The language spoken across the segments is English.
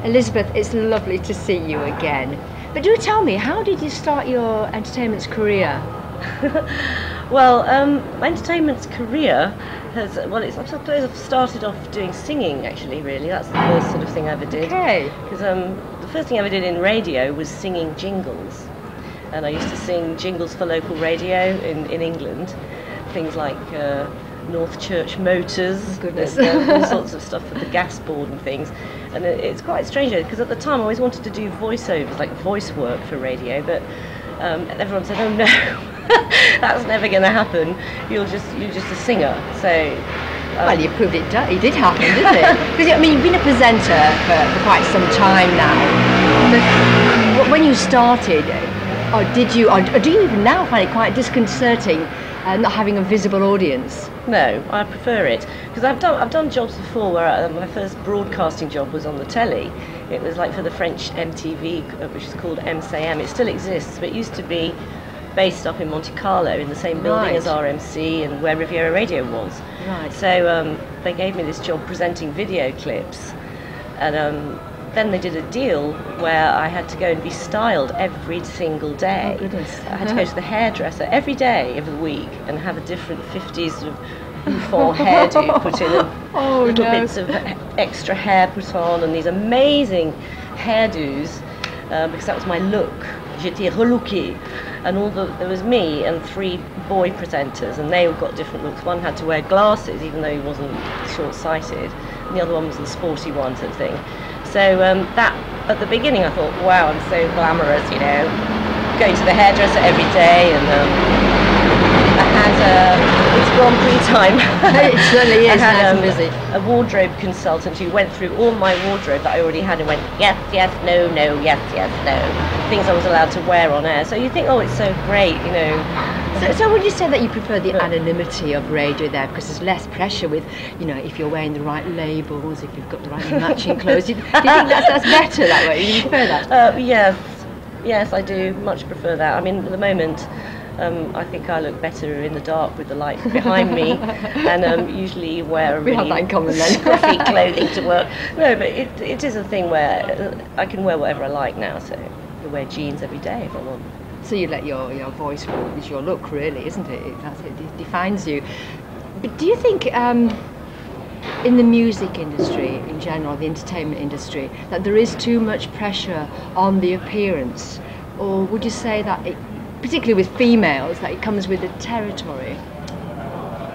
Elizabeth, it's lovely to see you again. But do tell me, how did you start your entertainment career? Well, my entertainment career has, I suppose I've started off doing singing actually, really. That's the first sort of thing I ever did. Okay. Because the first thing I ever did in radio was singing jingles. And I used to sing jingles for local radio in England. Things like North Church Motors, oh, goodness. all sorts of stuff with the gas board and things. And it's quite strange because at the time I always wanted to do voiceovers, like voice work for radio, but everyone said, "Oh no, that's never going to happen. You're just a singer." So well, you proved it did happen, didn't it? Because I mean, you've been a presenter for quite some time now. But when you started, or do you even now find it quite disconcerting not having a visible audience? No, I prefer it because I've done jobs before where my first broadcasting job was on the telly. It was like for the French MTV, which is called MCM. It still exists, but it used to be based up in Monte Carlo in the same building as RMC and where Riviera Radio was. Right. So they gave me this job presenting video clips, and then they did a deal where I had to go and be styled every single day. Oh, goodness. I had to go to the hairdresser every day of the week and have a different 50s sort of bouffant hairdo put in, and little bits of extra hair put on, and these amazing hairdos, because that was my look. J'étais relookée. And there was me and 3 boy presenters, and they all got different looks. One had to wear glasses, even though he wasn't short-sighted, and the other one was the sporty one sort of thing. So that, at the beginning I thought, wow, I'm so glamorous, you know, going to the hairdresser every day, and I had it's Grand Prix time. It certainly is. I had busy. A wardrobe consultant who went through all my wardrobe that I already had and went, yes, yes, no, no, yes, yes, no, things I was allowed to wear on air. So you think, oh, it's so great, you know. So would you say that you prefer the anonymity of radio there, because there's less pressure with, you know, if you're wearing the right labels, if you've got the right matching clothes? Do you think that's better that way? Do you prefer that? Yes, I do much prefer that. I mean, at the moment, I think I look better in the dark with the light behind me, and usually wear a really scruffy clothing to work. No, but it is a thing where I can wear whatever I like now, so I wear jeans every day if I want. So you let your voice, it's your look really, isn't it? It defines you. But do you think in the music industry in general, the entertainment industry, that there is too much pressure on the appearance? Or would you say that, particularly with females, that it comes with the territory?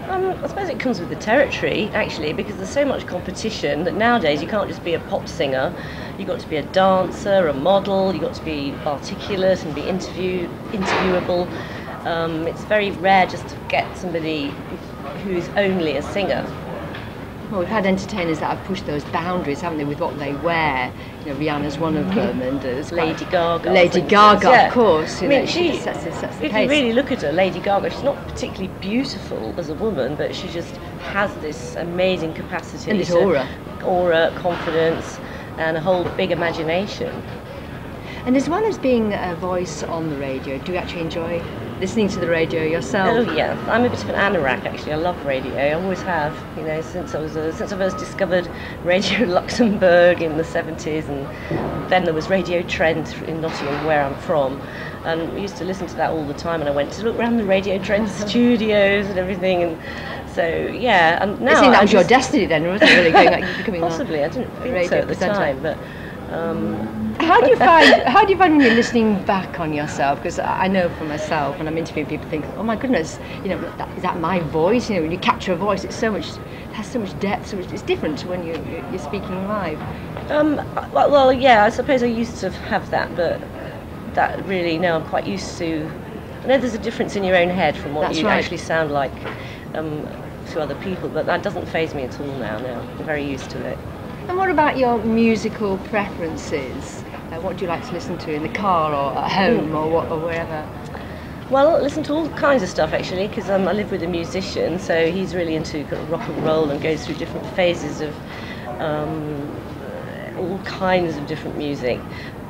I suppose it comes with the territory, actually, because there's so much competition that nowadays you can't just be a pop singer. You've got to be a dancer, a model, you've got to be articulate and be interviewable. It's very rare just to get somebody who's only a singer. Well, we've had entertainers that have pushed those boundaries, haven't they, with what they wear. You know, Rihanna's one of them, and Lady Gaga. Lady Gaga, of course. I mean, she sets the if pace. you really look at her, Lady Gaga, she's not particularly beautiful as a woman, but she just has this amazing capacity. And this aura, confidence, and a whole big imagination. And as well as being a voice on the radio, do you actually enjoy listening to the radio yourself? Oh yeah, I'm a bit of an anorak actually. I love radio. I always have. You know, since I first discovered Radio Luxembourg in the 70s, and then there was Radio Trent in Nottingham, where I'm from, and we used to listen to that all the time. And I went to look around the Radio Trent studios and everything, and so yeah. And now I think that was your destiny then, wasn't it? Really becoming possibly. I didn't think so at the time, but. How do you find when you're listening back on yourself? Because I know for myself, when I'm interviewing people, think, oh my goodness, you know, is that my voice? You know, when you capture a voice, it has so much depth, it's different to when you're speaking live. Well, yeah, I suppose I used to have that, but that really, now I'm quite used to. I know there's a difference in your own head from what you actually sound like to other people, but that doesn't faze me at all now. No, I'm very used to it. And what about your musical preferences? What do you like to listen to in the car or at home or wherever? Well, I listen to all kinds of stuff actually, because I live with a musician, so he's really into kind of rock and roll and goes through different phases of all kinds of different music.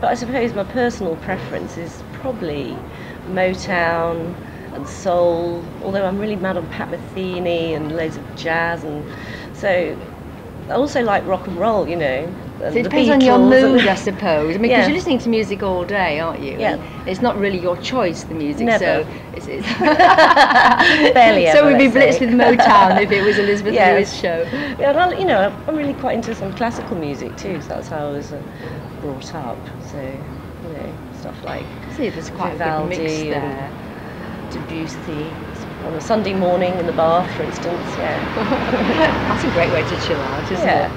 But I suppose my personal preference is probably Motown and soul, although I'm really mad on Pat Metheny and loads of jazz, and so I also like rock and roll, you know. So it depends on your mood, I suppose. I mean, because you're listening to music all day, aren't you? Yeah. And it's not really your choice, the music. Never. So it's Barely ever. So we'd be blitzed with Motown if it was Elizabeth Lewis show. Yeah, and you know, I'm really quite into some classical music too. So that's how I was brought up. So, you know, stuff like See, there's quite Vivaldi a good mix there. Debussy on a Sunday morning in the bath, for instance. Yeah. That's a great way to chill out, isn't it?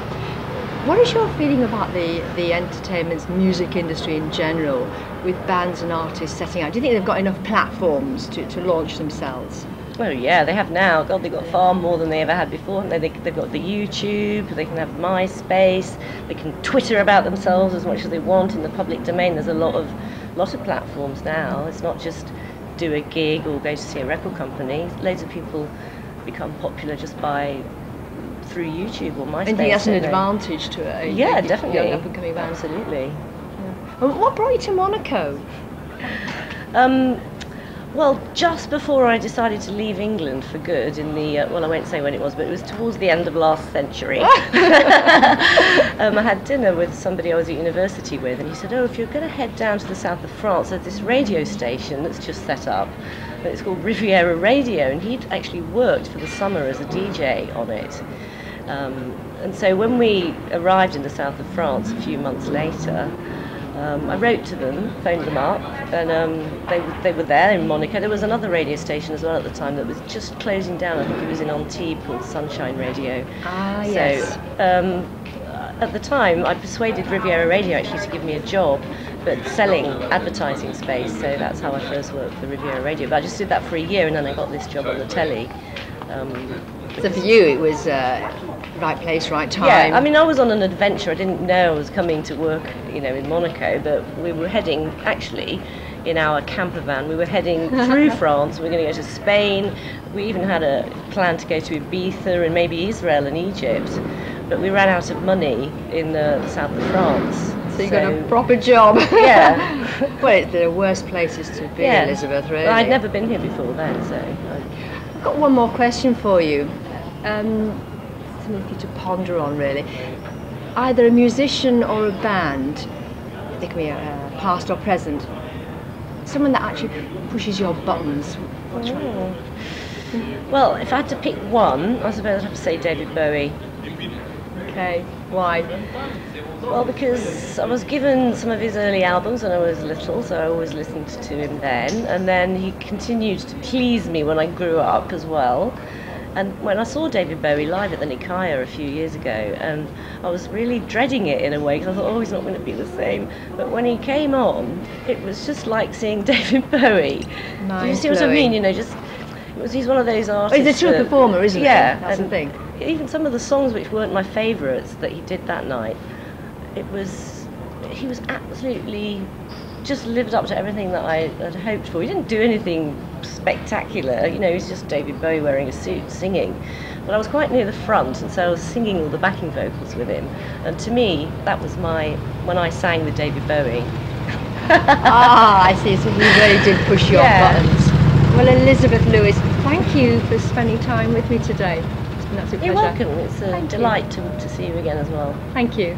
What is your feeling about the entertainment music industry in general, with bands and artists setting out? Do you think they've got enough platforms to launch themselves? Well, yeah, they have now. God, they've got far more than they ever had before. They've got the YouTube, they can have MySpace, they can Twitter about themselves as much as they want in the public domain. There's a lot of platforms now. It's not just do a gig or go to see a record company. Loads of people become popular just through YouTube or MySpace. And do you think that's an advantage to it? Yeah, definitely. Young up and coming band. Absolutely. Yeah. And what brought you to Monaco? Well, just before I decided to leave England for good in the, well, I won't say when it was, but it was towards the end of last century. I had dinner with somebody I was at university with, and he said, oh, if you're going to head down to the south of France, there's this radio station that's just set up. It's called Riviera Radio, and he'd actually worked for the summer as a DJ on it. And so when we arrived in the south of France a few months later, I wrote to them, phoned them up, and they were there in Monaco. There was another radio station as well at the time that was just closing down. I think it was in Antibes, called Sunshine Radio. Ah, so, yes. At the time, I persuaded Riviera Radio actually to give me a job, but selling advertising space. So that's how I first worked for Riviera Radio. But I just did that for a year, and then I got this job on the telly. So for you, it was right place, right time. Yeah, I mean, I was on an adventure. I didn't know I was coming to work, you know, in Monaco, but we were heading, actually, in our camper van, we were heading through France. We were going to go to Spain. We even had a plan to go to Ibiza and maybe Israel and Egypt, but we ran out of money in the south of France. So you got a proper job. Yeah. Well, it's the worst places to be, Elizabeth, really. Well, I'd never been here before then, so... I've got one more question for you. Something for you to ponder on, really. Either a musician or a band, they can be past or present, someone that actually pushes your buttons. What's right? Well, if I had to pick one, I suppose I'd have to say David Bowie. Okay, why? Well, because I was given some of his early albums when I was little, so I always listened to him then, and then he continued to please me when I grew up as well. And when I saw David Bowie live at the Nikaya a few years ago, and I was really dreading it in a way, because I thought, oh, he's not going to be the same. But when he came on, it was just like seeing David Bowie. Do you see what I mean? You know, he's one of those artists. Oh, he's a true performer, isn't he? Yeah, that's the thing. Even some of the songs which weren't my favourites that he did that night, he was absolutely just lived up to everything that I had hoped for. He didn't do anything spectacular, you know, he's just David Bowie wearing a suit singing. But I was quite near the front, and so I was singing all the backing vocals with him. And to me, that was when I sang with David Bowie. I see, so he really did push your buttons. Well, Elizabeth Lewis, thank you for spending time with me today. It's been an absolute pleasure. You're welcome. It's a delight to see you again as well. Thank you.